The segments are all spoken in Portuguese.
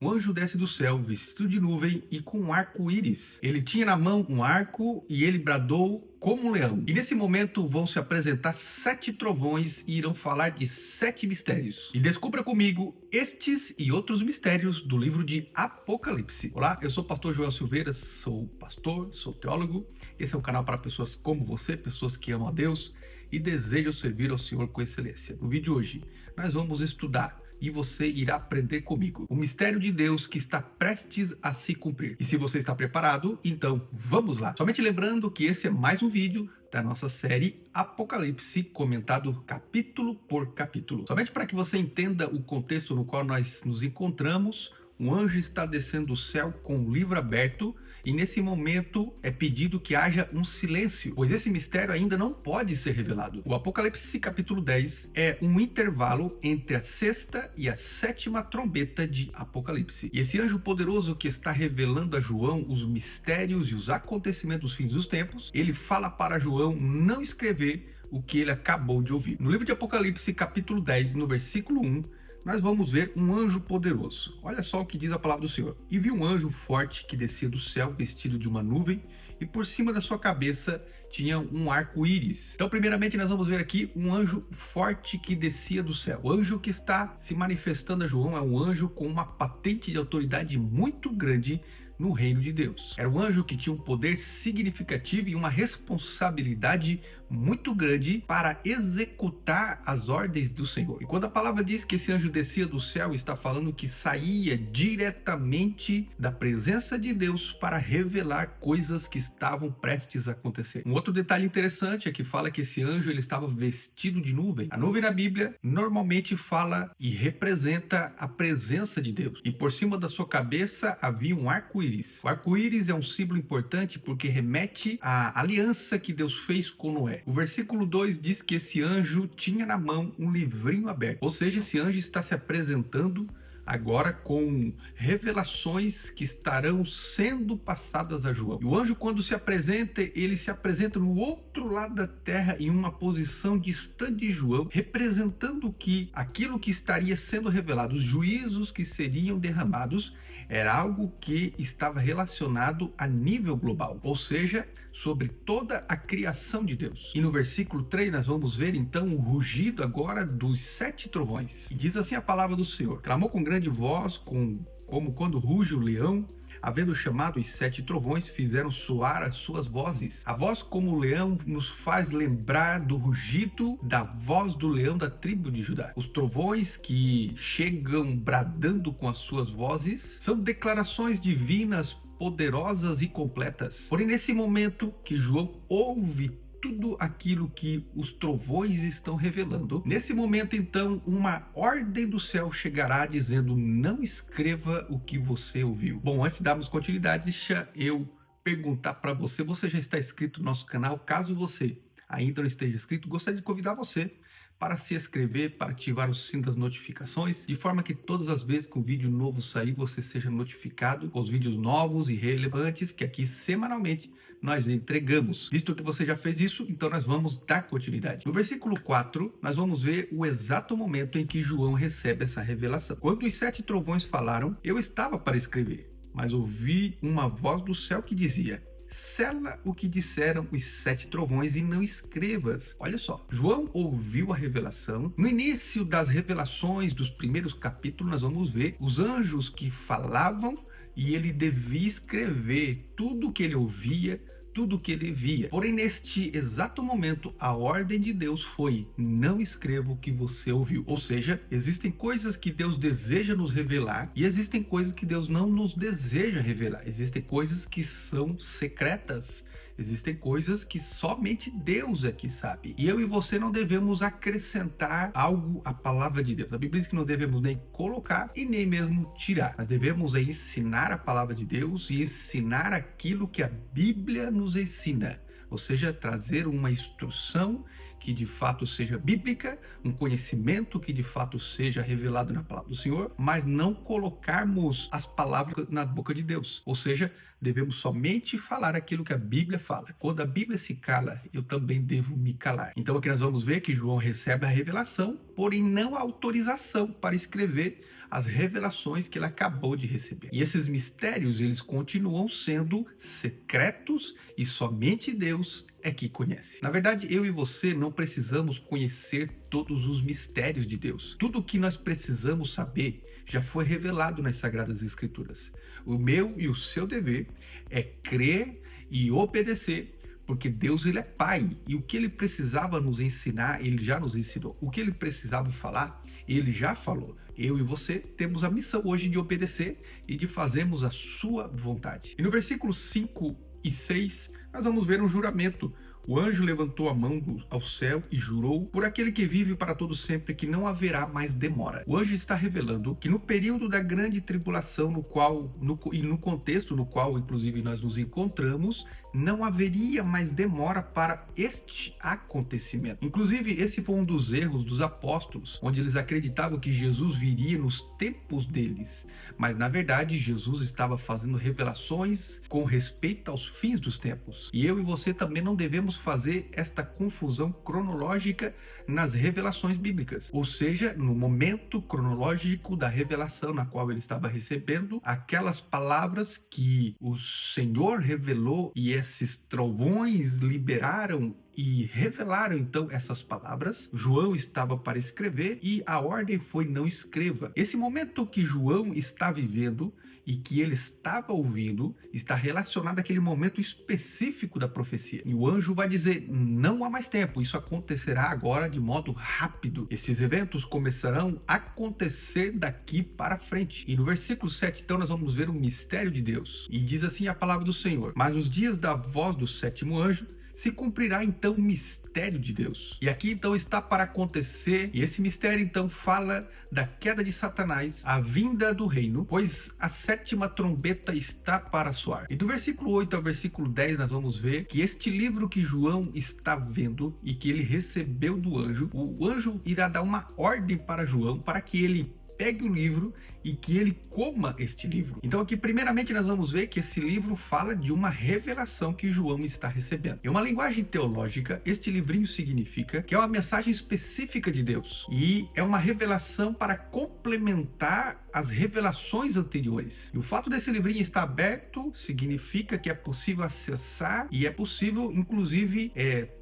Um anjo desce do céu, vestido de nuvem e com um arco-íris. Ele tinha na mão um arco e ele bradou como um leão. E nesse momento vão se apresentar 7 trovões e irão falar de 7 mistérios. E descubra comigo estes e outros mistérios do livro de Apocalipse. Olá, eu sou o pastor Joel Silveira, sou pastor, sou teólogo. Esse é um canal para pessoas como você, pessoas que amam a Deus e desejam servir ao Senhor com excelência. No vídeo de hoje, nós vamos estudar e você irá aprender comigo o mistério de Deus que está prestes a se cumprir. E se você está preparado, então vamos lá. Somente lembrando que esse é mais um vídeo da nossa série Apocalipse, comentado capítulo por capítulo. Somente para que você entenda o contexto no qual nós nos encontramos, um anjo está descendo do céu com o livro aberto e nesse momento é pedido que haja um silêncio, pois esse mistério ainda não pode ser revelado. O Apocalipse capítulo 10 é um intervalo entre a sexta e a sétima trombeta de Apocalipse. E esse anjo poderoso que está revelando a João os mistérios e os acontecimentos dos fins dos tempos, ele fala para João não escrever o que ele acabou de ouvir. No livro de Apocalipse capítulo 10, no versículo 1, nós vamos ver um anjo poderoso. Olha só o que diz a palavra do Senhor. E vi um anjo forte que descia do céu, vestido de uma nuvem, e por cima da sua cabeça tinha um arco-íris. Então, primeiramente, nós vamos ver aqui um anjo forte que descia do céu. O anjo que está se manifestando a João é um anjo com uma patente de autoridade muito grande no reino de Deus. Era um anjo que tinha um poder significativo e uma responsabilidade muito grande para executar as ordens do Senhor. E quando a palavra diz que esse anjo descia do céu, está falando que saía diretamente da presença de Deus para revelar coisas que estavam prestes a acontecer. Um outro detalhe interessante é que fala que esse anjo ele estava vestido de nuvem. A nuvem na Bíblia normalmente fala e representa a presença de Deus. E por cima da sua cabeça havia um arco-íris. O arco-íris é um símbolo importante porque remete à aliança que Deus fez com Noé. O versículo 2 diz que esse anjo tinha na mão um livrinho aberto. Ou seja, esse anjo está se apresentando agora com revelações que estarão sendo passadas a João. E o anjo, quando se apresenta, ele se apresenta no outro lado da terra em uma posição distante de João, representando que aquilo que estaria sendo revelado, os juízos que seriam derramados, era algo que estava relacionado a nível global, ou seja, sobre toda a criação de Deus. E no versículo 3 nós vamos ver então o rugido agora dos 7 trovões. E diz assim a palavra do Senhor: clamou com grande voz, como quando ruge o leão. Havendo chamado os 7 trovões, fizeram soar as suas vozes. A voz como o leão nos faz lembrar do rugido da voz do leão da tribo de Judá. Os trovões que chegam bradando com as suas vozes são declarações divinas poderosas e completas. Porém, nesse momento que João ouve tudo aquilo que os trovões estão revelando, nesse momento então uma ordem do céu chegará dizendo: não escreva o que você ouviu. Bom, antes de darmos continuidade, deixa eu perguntar para você: você já está inscrito no nosso canal? Caso você ainda não esteja inscrito, gostaria de convidar você para se inscrever, para ativar o sino das notificações, de forma que todas as vezes que um vídeo novo sair, você seja notificado com os vídeos novos e relevantes que aqui semanalmente nós entregamos. Visto que você já fez isso, então nós vamos dar continuidade. No versículo 4, nós vamos ver o exato momento em que João recebe essa revelação. Quando os 7 trovões falaram, eu estava para escrever, mas ouvi uma voz do céu que dizia: sela o que disseram os 7 trovões e não escrevas. Olha só, João ouviu a revelação. No início das revelações dos primeiros capítulos, nós vamos ver os anjos que falavam e ele devia escrever tudo o que ele ouvia, tudo o que ele via. Porém, neste exato momento, a ordem de Deus foi: não escreva o que você ouviu. Ou seja, existem coisas que Deus deseja nos revelar e existem coisas que Deus não nos deseja revelar. Existem coisas que são secretas. Existem coisas que somente Deus é que sabe. E eu e você não devemos acrescentar algo à palavra de Deus. A Bíblia diz que não devemos nem colocar e nem mesmo tirar. Nós devemos ensinar a palavra de Deus e ensinar aquilo que a Bíblia nos ensina. Ou seja, trazer uma instrução que de fato seja bíblica, um conhecimento que de fato seja revelado na palavra do Senhor, mas não colocarmos as palavras na boca de Deus. Ou seja, devemos somente falar aquilo que a Bíblia fala. Quando a Bíblia se cala, eu também devo me calar. Então aqui nós vamos ver que João recebe a revelação, porém não a autorização para escrever as revelações que ele acabou de receber. E esses mistérios, eles continuam sendo secretos e somente Deus é que conhece. Na verdade, eu e você não precisamos conhecer todos os mistérios de Deus. Tudo o que nós precisamos saber já foi revelado nas Sagradas Escrituras. O meu e o seu dever é crer e obedecer, porque Deus, ele é Pai, e o que ele precisava nos ensinar, ele já nos ensinou. O que ele precisava falar, ele já falou. Eu e você temos a missão hoje de obedecer e de fazermos a sua vontade. E no versículo 5 e 6, nós vamos ver um juramento. O anjo levantou a mão ao céu e jurou por aquele que vive para todo sempre que não haverá mais demora. O anjo está revelando que no período da grande tribulação no contexto no qual inclusive nós nos encontramos, não haveria mais demora para este acontecimento. Inclusive, esse foi um dos erros dos apóstolos, onde eles acreditavam que Jesus viria nos tempos deles. Mas, na verdade, Jesus estava fazendo revelações com respeito aos fins dos tempos. E eu e você também não devemos fazer esta confusão cronológica nas revelações bíblicas. Ou seja, no momento cronológico da revelação na qual ele estava recebendo, aquelas palavras que o Senhor revelou e esses trovões liberaram e revelaram então essas palavras. João estava para escrever e a ordem foi: não escreva. Esse momento que João está vivendo e que ele estava ouvindo está relacionado àquele momento específico da profecia. E o anjo vai dizer: não há mais tempo, isso acontecerá agora de modo rápido. Esses eventos começarão a acontecer daqui para frente. E no versículo 7, então, nós vamos ver o mistério de Deus. E diz assim a palavra do Senhor: mas nos dias da voz do sétimo anjo, se cumprirá então o mistério de Deus. E aqui então está para acontecer, e esse mistério então fala da queda de Satanás, a vinda do reino, pois a sétima trombeta está para soar. E do versículo 8 ao versículo 10 nós vamos ver que este livro que João está vendo e que ele recebeu do anjo, o anjo irá dar uma ordem para João para que ele pegue o livro e que ele coma este livro. Então aqui primeiramente nós vamos ver que esse livro fala de uma revelação que João está recebendo. Em uma linguagem teológica, este livrinho significa que é uma mensagem específica de Deus e é uma revelação para complementar as revelações anteriores. E o fato desse livrinho estar aberto significa que é possível acessar e é possível inclusive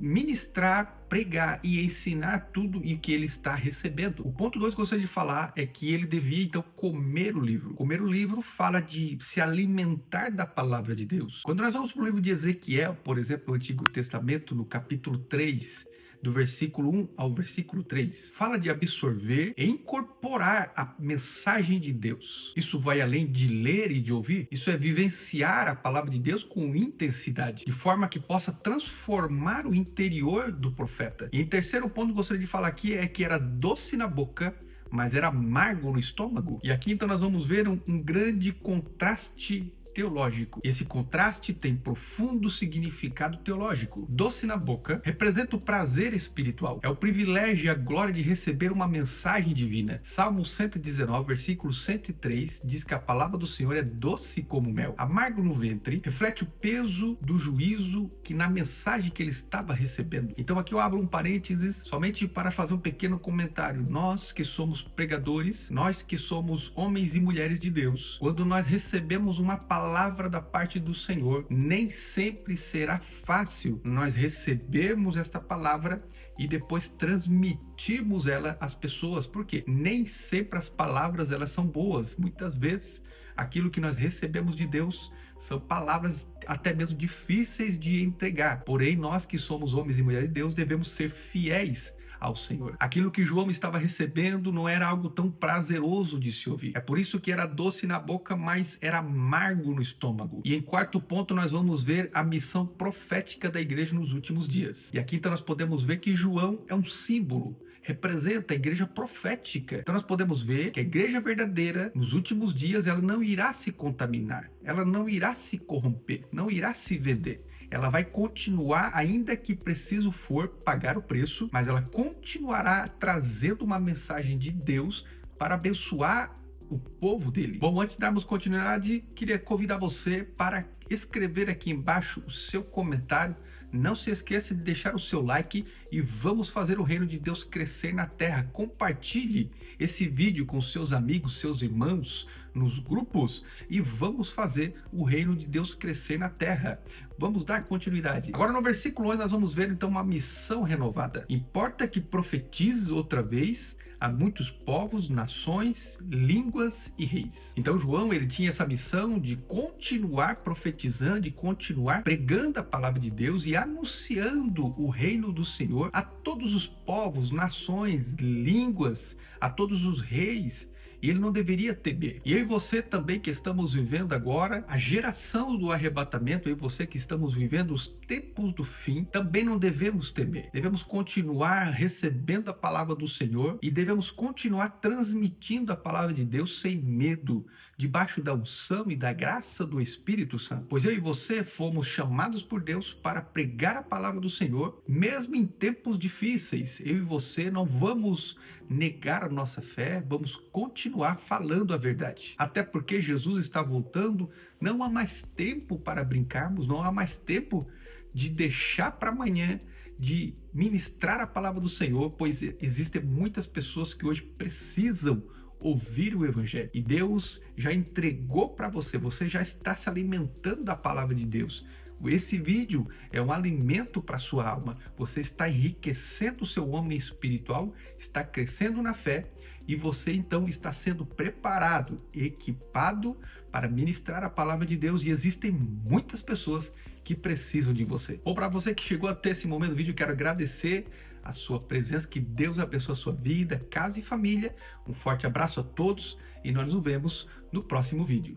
ministrar, pregar e ensinar tudo o que ele está recebendo. O ponto 2 que eu gostaria de falar é que ele devia então comer o livro. Comer o livro fala de se alimentar da palavra de Deus. Quando nós vamos para o livro de Ezequiel, por exemplo, no Antigo Testamento, no capítulo 3, do versículo 1 ao versículo 3, fala de absorver e incorporar a mensagem de Deus. Isso vai além de ler e de ouvir, isso é vivenciar a palavra de Deus com intensidade, de forma que possa transformar o interior do profeta. E em terceiro ponto que eu gostaria de falar aqui é que era doce na boca, mas era amargo no estômago. E aqui então nós vamos ver um grande contraste teológico. Esse contraste tem profundo significado teológico. Doce na boca representa o prazer espiritual. É o privilégio e a glória de receber uma mensagem divina. Salmo 119, versículo 103, diz que a palavra do Senhor é doce como mel. Amargo no ventre reflete o peso do juízo que na mensagem que ele estava recebendo. Então aqui eu abro um parênteses somente para fazer um pequeno comentário. Nós que somos pregadores, nós que somos homens e mulheres de Deus, quando nós recebemos uma palavra da parte do Senhor, nem sempre será fácil nós recebermos esta palavra e depois transmitirmos ela às pessoas, porque nem sempre as palavras elas são boas. Muitas vezes aquilo que nós recebemos de Deus são palavras até mesmo difíceis de entregar. Porém, nós que somos homens e mulheres de Deus devemos ser fiéis ao Senhor. Aquilo que João estava recebendo não era algo tão prazeroso de se ouvir. É por isso que era doce na boca, mas era amargo no estômago. E em quarto ponto nós vamos ver a missão profética da igreja nos últimos dias. E aqui então nós podemos ver que João é um símbolo, representa a igreja profética. Então nós podemos ver que a igreja verdadeira, nos últimos dias, ela não irá se contaminar, ela não irá se corromper, não irá se vender. Ela vai continuar, ainda que preciso for pagar o preço, mas ela continuará trazendo uma mensagem de Deus para abençoar o povo dele. Bom, antes de darmos continuidade, queria convidar você para escrever aqui embaixo o seu comentário Não se esqueça de deixar o seu like e vamos fazer o reino de Deus crescer na terra. Compartilhe esse vídeo com seus amigos, seus irmãos, nos grupos e vamos fazer o reino de Deus crescer na terra. Vamos dar continuidade. Agora no versículo 11 nós vamos ver então uma missão renovada. Importa que profetizes outra vez a muitos povos, nações, línguas e reis. Então João, ele tinha essa missão de continuar profetizando, de continuar pregando a palavra de Deus e anunciando o reino do Senhor a todos os povos, nações, línguas, a todos os reis. E ele não deveria temer. E eu e você também que estamos vivendo agora a geração do arrebatamento, eu e você que estamos vivendo os tempos do fim, também não devemos temer. Devemos continuar recebendo a palavra do Senhor e devemos continuar transmitindo a palavra de Deus sem medo, debaixo da unção e da graça do Espírito Santo. Pois eu e você fomos chamados por Deus para pregar a palavra do Senhor, mesmo em tempos difíceis. Eu e você não vamos negar a nossa fé, vamos continuar falando a verdade. Até porque Jesus está voltando, não há mais tempo para brincarmos, não há mais tempo de deixar para amanhã de ministrar a palavra do Senhor, pois existem muitas pessoas que hoje precisam ouvir o evangelho. E Deus já entregou para você, você já está se alimentando da palavra de Deus. Esse vídeo é um alimento para a sua alma. Você está enriquecendo o seu homem espiritual, está crescendo na fé e você então está sendo preparado, equipado para ministrar a palavra de Deus e existem muitas pessoas que precisam de você. Ou para você que chegou até esse momento do vídeo, quero agradecer a sua presença, que Deus abençoe a sua vida, casa e família. Um forte abraço a todos e nós nos vemos no próximo vídeo.